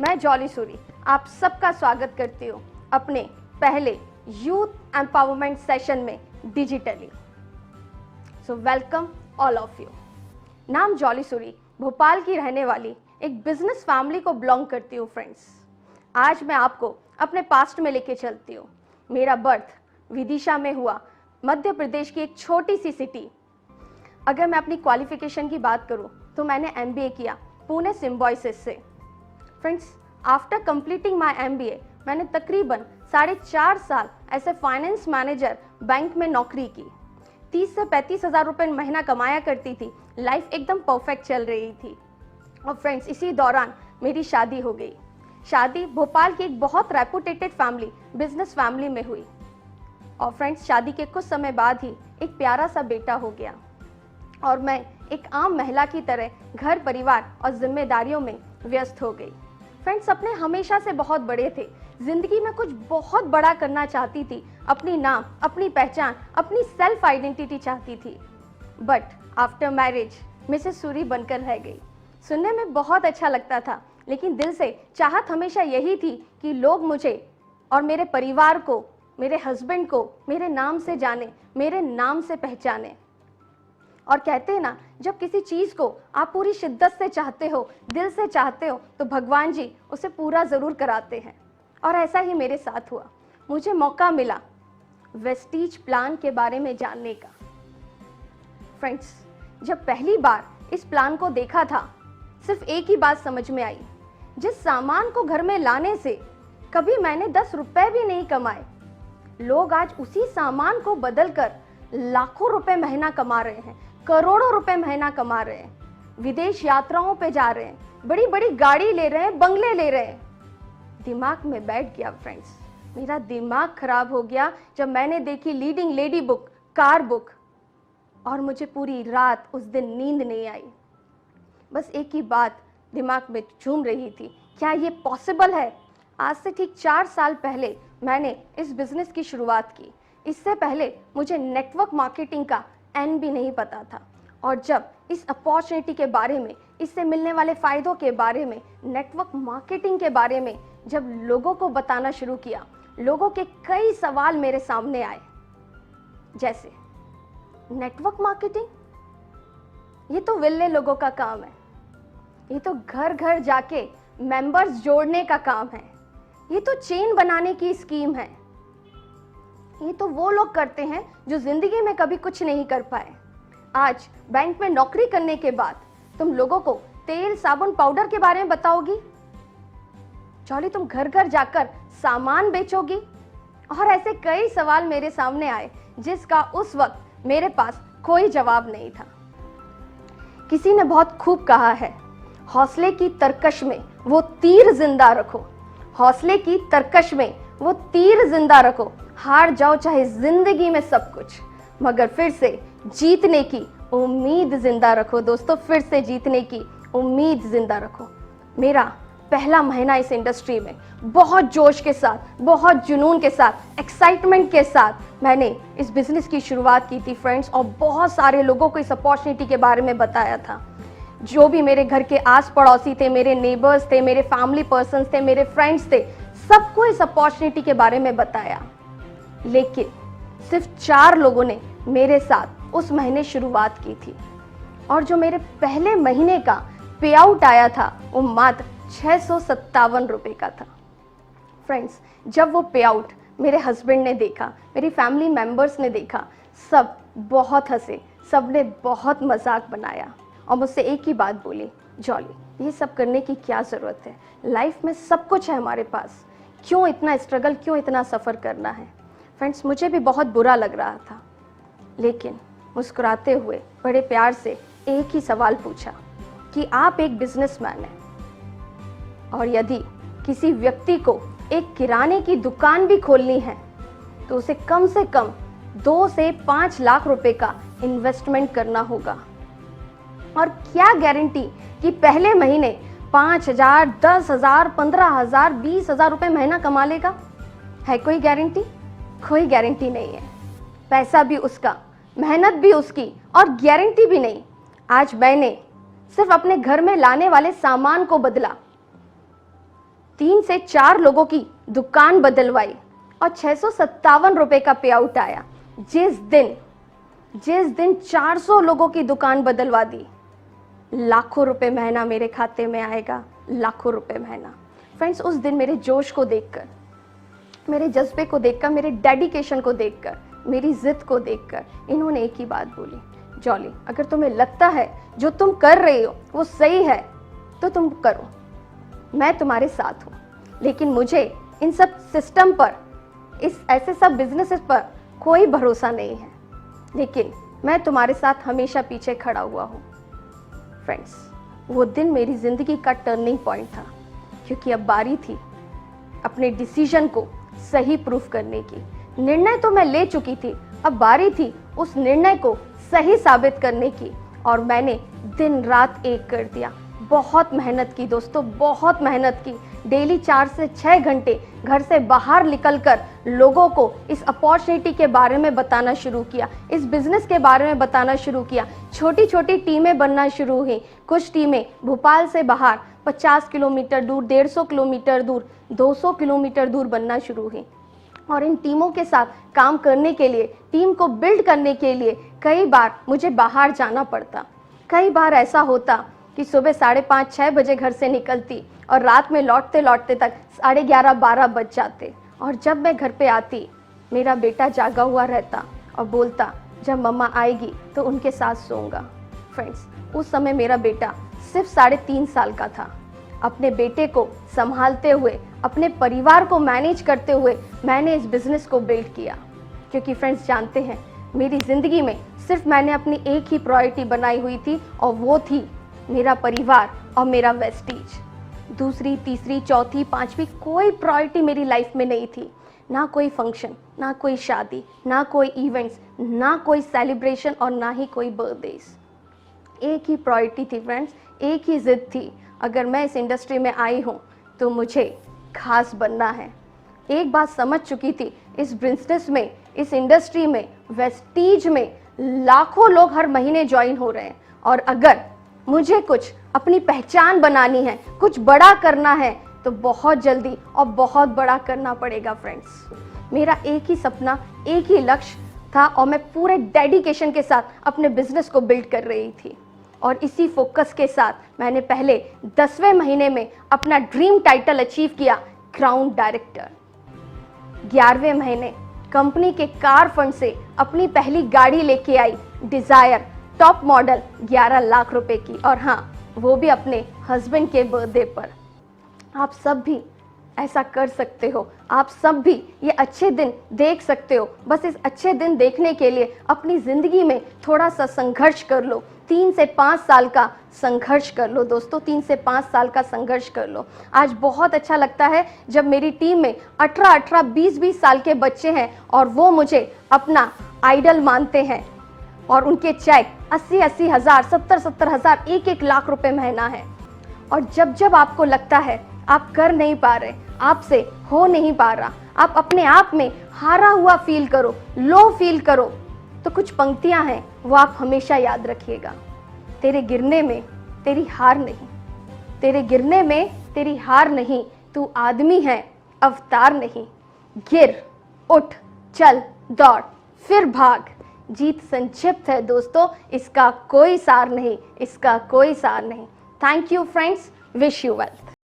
मैं जॉली सूरी आप सबका स्वागत करती हूँ अपने पहले यूथ एम्पावरमेंट सेशन में digitally. So welcome all of you. नाम जॉली सूरी, भोपाल की रहने वाली एक बिजनेस फैमिली को बिलोंग करती हूँ फ्रेंड्स। आज मैं आपको अपने पास्ट में लेके चलती हूँ। मेरा बर्थ विदिशा में हुआ, मध्य प्रदेश की एक छोटी सी सिटी। अगर मैं अपनी क्वालिफिकेशन की बात करूँ तो मैंने MBA किया पुणे सिम्बायोसिस से। Friends, after completing my MBA मैंने तकरीबन 4.5 साल ऐसे फाइनेंस मैनेजर बैंक में नौकरी की। 30 से 35 हज़ार रुपये महीना कमाया करती थी। लाइफ एकदम परफेक्ट चल रही थी। और फ्रेंड्स, इसी दौरान मेरी शादी हो गई। शादी भोपाल की एक बहुत रेपुटेटेड फैमिली, बिजनेस फैमिली में हुई। और फ्रेंड्स, शादी के कुछ समय बाद ही एक प्यारा सा बेटा हो गया और मैं एक आम महिला की तरह घर परिवार और जिम्मेदारियों में व्यस्त हो गई। फ्रेंड्स, सपने हमेशा से बहुत बड़े थे। जिंदगी में कुछ बहुत बड़ा करना चाहती थी। अपनी नाम, अपनी पहचान, अपनी सेल्फ आइडेंटिटी चाहती थी। But after marriage Mrs Suri बनकर रह गई। सुनने में बहुत अच्छा लगता था, लेकिन दिल से चाहत हमेशा यही थी कि लोग मुझे और मेरे परिवार को, मेरे हस्बैंड को मेरे नाम से जाने, मेरे नाम से पहचाने। और कहते हैं ना, जब किसी चीज़ को आप पूरी शिद्दत से चाहते हो, दिल से चाहते हो, तो भगवान जी उसे पूरा ज़रूर कराते हैं। और ऐसा ही मेरे साथ हुआ। मुझे मौका मिला वेस्टीज प्लान के बारे में जानने का। फ्रेंड्स, जब पहली बार इस प्लान को देखा था, सिर्फ एक ही बात समझ में आई। जिस सामान को घर में लाने से कभी मैंने 10 रुपए भी नहीं कमाए, लोग आज उसी सामान को बदलकर लाखों रुपए महीना कमा रहे हैं, करोड़ों रुपए महीना कमा रहे हैं, विदेश यात्राओं पे जा रहे हैं, बड़ी बड़ी गाड़ी ले रहे हैं, बंगले ले रहे हैं। दिमाग में बैठ गया फ्रेंड्स। मेरा दिमाग खराब हो गया जब मैंने देखी leading lady book, car book, और मुझे पूरी रात उस दिन नींद नहीं आई। बस एक ही बात दिमाग में झूम रही थी, क्या ये पॉसिबल है? आज से ठीक 4 साल पहले मैंने इस बिजनेस की शुरुआत की। इससे पहले मुझे नेटवर्क मार्केटिंग का एन भी नहीं पता था। और जब इस अपॉर्चुनिटी के बारे में, इससे मिलने वाले फ़ायदों के बारे में, नेटवर्क मार्केटिंग के बारे में जब लोगों को बताना शुरू किया, लोगों के कई सवाल मेरे सामने आए। जैसे, नेटवर्क मार्केटिंग, ये तो विल्ले लोगों का काम है। ये तो घर घर जाके मेंबर्स जोड़ने का काम है। ये तो चेन बनाने की स्कीम है। ये तो वो लोग करते हैं जो जिंदगी में कभी कुछ नहीं कर पाए। आज बैंक में नौकरी करने के बाद तुम लोगों को तेल, साबुन, पाउडर के बारे में बताओगी? जॉली, तुम घर घर जाकर सामान बेचोगी? और ऐसे कई सवाल मेरे सामने आए जिसका उस वक्त मेरे पास कोई जवाब नहीं था। किसी ने बहुत खूब कहा है, हौसले की तरकश में वो तीर जिंदा रखो। हौसले की तरकश में वो तीर जिंदा रखो। हार जाओ चाहे जिंदगी में सब कुछ, मगर फिर से जीतने की उम्मीद जिंदा रखो। दोस्तों, फिर से जीतने की उम्मीद जिंदा रखो। मेरा पहला महीना इस इंडस्ट्री में बहुत जोश के साथ, बहुत जुनून के साथ, एक्साइटमेंट के साथ मैंने इस बिजनेस की शुरुआत की थी फ्रेंड्स। और बहुत सारे लोगों को इस अपॉर्चुनिटी के बारे में बताया था। जो भी मेरे घर के आस पड़ोसी थे, मेरे नेबर्स थे, मेरे फैमिली पर्सन्स थे, मेरे फ्रेंड्स थे, सबको इस अपॉर्चुनिटी के बारे में बताया। लेकिन सिर्फ 4 लोगों ने मेरे साथ उस महीने शुरुआत की थी। और जो मेरे पहले महीने का पे आउट आया था वो मात्र 657 रुपये का था। फ्रेंड्स, जब वो पे आउट मेरे हस्बैंड ने देखा, मेरी फैमिली मेम्बर्स ने देखा, सब बहुत हंसे, सब ने बहुत मजाक बनाया और मुझसे एक ही बात बोली, जॉली, ये सब करने की क्या ज़रूरत है? लाइफ में सब कुछ है हमारे पास, क्यों इतना स्ट्रगल, क्यों इतना सफ़र करना है? फ्रेंड्स, मुझे भी बहुत बुरा लग रहा था, लेकिन मुस्कुराते हुए बड़े प्यार से एक ही सवाल पूछा कि आप एक बिजनेसमैन हैं और यदि किसी व्यक्ति को एक किराने की दुकान भी खोलनी है तो उसे कम से कम 2 से 5 लाख रुपए का इन्वेस्टमेंट करना होगा। और क्या गारंटी कि पहले महीने 5,000, 10,000, 15,000, 20,000 रुपये महीना कमा लेगा? है कोई गारंटी? कोई गारंटी नहीं है। पैसा भी उसका, मेहनत भी उसकी, और गारंटी भी नहीं। आज मैंने सिर्फ अपने घर में लाने वाले सामान को बदला 3 से 4 लोगों की दुकान बदलवाई और 657 रुपए का पे आउट आया। जिस दिन 400 लोगों की दुकान बदलवा दी, लाखों रुपए महीना मेरे खाते में आएगा, लाखों रुपए महीना। फ्रेंड्स, उस दिन मेरे जोश को देखकर, मेरे जज्बे को देखकर, मेरे डेडिकेशन को देखकर, मेरी जिद को देखकर इन्होंने एक ही बात बोली, जॉली अगर तुम्हें लगता है जो तुम कर रहे हो वो सही है तो तुम करो, मैं तुम्हारे साथ हूँ। लेकिन मुझे इन सब सिस्टम पर, इस ऐसे सब बिजनेसेस पर कोई भरोसा नहीं है, लेकिन मैं तुम्हारे साथ हमेशा पीछे खड़ा हुआ हूँ। फ्रेंड्स, वो दिन मेरी ज़िंदगी का टर्निंग पॉइंट था, क्योंकि अब बारी थी अपने डिसीजन को सही प्रूफ करने की। निर्णय तो मैं ले चुकी थी, अब बारी थी उस निर्णय को सही साबित करने की, और मैंने दिन रात एक कर दिया। बहुत मेहनत की दोस्तों, बहुत मेहनत की। डेली 4 से 6 घंटे घर से बाहर निकलकर लोगों को इस अपॉर्चुनिटी के बारे में बताना शुरू किया, इस बिज़नेस के बारे में बताना शुरू किया। छोटी छोटी टीमें बनना शुरू हुई। कुछ टीमें भोपाल से बाहर 50 किलोमीटर दूर, 150 किलोमीटर दूर, 200 किलोमीटर दूर बनना शुरू हुई। और इन टीमों के साथ काम करने के लिए, टीम को बिल्ड करने के लिए कई बार मुझे बाहर जाना पड़ता। कई बार ऐसा होता कि सुबह 5:30-6 बजे घर से निकलती और रात में लौटते लौटते तक 11:30-12 बज जाते। और जब मैं घर पे आती, मेरा बेटा जागा हुआ रहता और बोलता जब मम्मा आएगी तो उनके साथ सोऊंगा। फ्रेंड्स, उस समय मेरा बेटा सिर्फ 3.5 साल का था। अपने बेटे को संभालते हुए, अपने परिवार को मैनेज करते हुए मैंने इस बिज़नेस को बिल्ड किया। क्योंकि फ्रेंड्स जानते हैं, मेरी ज़िंदगी में सिर्फ मैंने अपनी एक ही प्रायोरिटी बनाई हुई थी, और वो थी मेरा परिवार और मेरा वेस्टीज। दूसरी, तीसरी, चौथी, पांचवी कोई प्रायोरिटी मेरी लाइफ में नहीं थी। ना कोई फंक्शन, ना कोई शादी, ना कोई इवेंट्स, ना कोई सेलिब्रेशन और ना ही कोई बर्थडेज। एक ही प्रायोरिटी थी फ्रेंड्स, एक ही जिद थी। अगर मैं इस इंडस्ट्री में आई हूँ तो मुझे खास बनना है। एक बात समझ चुकी थी, इस बिजनेस में, इस इंडस्ट्री में, वेस्टीज में लाखों लोग हर महीने ज्वाइन हो रहे हैं, और अगर मुझे कुछ अपनी पहचान बनानी है, कुछ बड़ा करना है, तो बहुत जल्दी और बहुत बड़ा करना पड़ेगा। फ्रेंड्स, मेरा एक ही सपना, एक ही लक्ष्य था, और मैं पूरे डेडिकेशन के साथ अपने बिजनेस को बिल्ड कर रही थी। और इसी फोकस के साथ मैंने पहले 10वें महीने में अपना ड्रीम टाइटल अचीव किया, क्राउन डायरेक्टर। 11वें महीने कंपनी के कार फंड से अपनी पहली गाड़ी लेके आई, डिजायर टॉप मॉडल 11 लाख रुपए की, और हाँ, वो भी अपने हस्बैंड के बर्थडे पर। आप सब भी ऐसा कर सकते हो, आप सब भी ये अच्छे दिन देख सकते हो। बस इस अच्छे दिन देखने के लिए अपनी ज़िंदगी में थोड़ा सा संघर्ष कर लो। 3 से 5 साल का संघर्ष कर लो दोस्तों, 3 से 5 साल का संघर्ष कर लो। आज बहुत अच्छा लगता है जब मेरी टीम में 18-18, 20-20 साल के बच्चे हैं, और वो मुझे अपना आइडल मानते हैं, और उनके चेक 80-80 हज़ार, 70-70 हज़ार, 1-1 लाख रुपए महीना है। और जब जब आपको लगता है आप कर नहीं पा रहे, आपसे हो नहीं पा रहा, आप अपने आप में हारा हुआ फील करो, लो फील करो, तो कुछ पंक्तियां हैं, वो आप हमेशा याद रखिएगा। तेरे गिरने में तेरी हार नहीं, तेरे गिरने में तेरी हार नहीं, तू आदमी है अवतार नहीं। गिर, उठ, चल, दौड़, फिर भाग। जीत संक्षिप्त है दोस्तों, इसका कोई सार नहीं, इसका कोई सार नहीं। Thank you friends, wish you wealth.